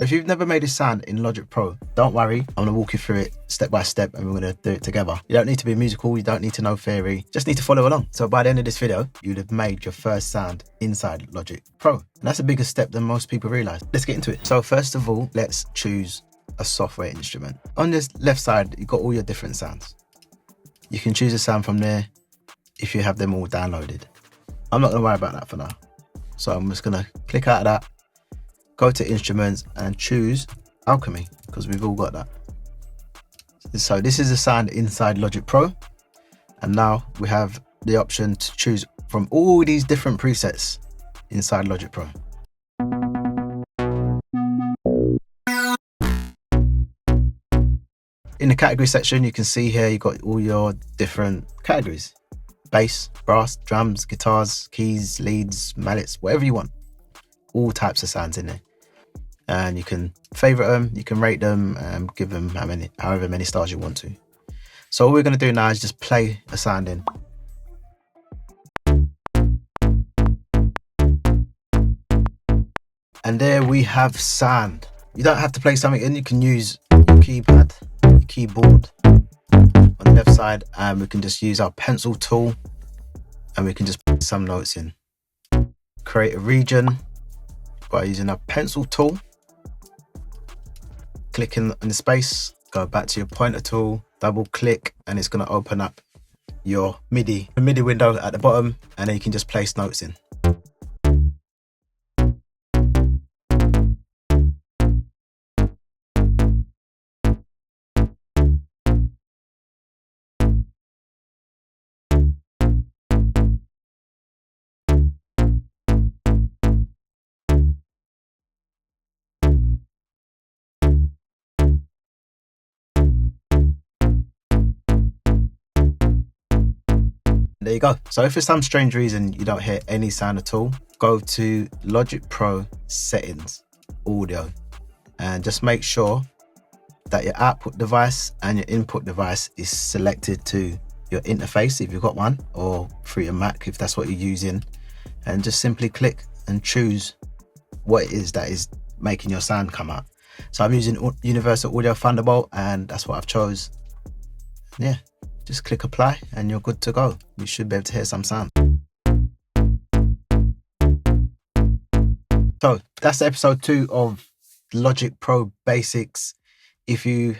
If you've never made a sound in Logic Pro, don't worry, I'm going to walk you through it step by step and we're going to do it together. You don't need to be musical, you don't need to know theory, just need to follow along. So by the end of this video, you'd have made your first sound inside Logic Pro. And that's a bigger step than most people realize. Let's get into it. So first of all, let's choose a software instrument. On this left side, you've got all your different sounds. You can choose a sound from there if you have them all downloaded. I'm not going to worry about that for now. So I'm just going to click out of that, go to instruments and choose alchemy because we've all got that. So this is the sound inside Logic Pro, and now we have the option to choose from all these different presets inside Logic Pro. In the category section, you can see here you've got all your different categories: bass, brass, drums, guitars, keys, leads, mallets, whatever you want. All types of sounds in there. And you can favorite them, you can rate them, and give them however many stars you want to. So all we're going to do now is just play a sound in. And there we have sound. You don't have to play something in, you can use your keypad, your keyboard on the left side, and we can just use our pencil tool and we can just put some notes in. Create a region by using our pencil tool. Click in the space, go back to your pointer tool, double click, and it's going to open up your MIDI, the MIDI window at the bottom, and then you can just place notes in. There you go. So if for some strange reason you don't hear any sound at all, go to Logic Pro settings, audio, and just make sure that your output device and your input device is selected to your interface if you've got one, or through your Mac if that's what you're using, and just simply click and choose what it is that is making your sound come out. So I'm using Universal Audio Thunderbolt, and that's what I've chose. Yeah. Just click apply and you're good to go. You should be able to hear some sound. So that's episode 2 of Logic Pro Basics. If you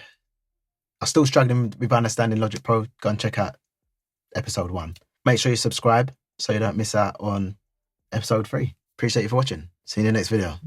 are still struggling with understanding Logic Pro, go and check out episode 1. Make sure you subscribe so you don't miss out on episode 3. Appreciate you for watching. See you in the next video.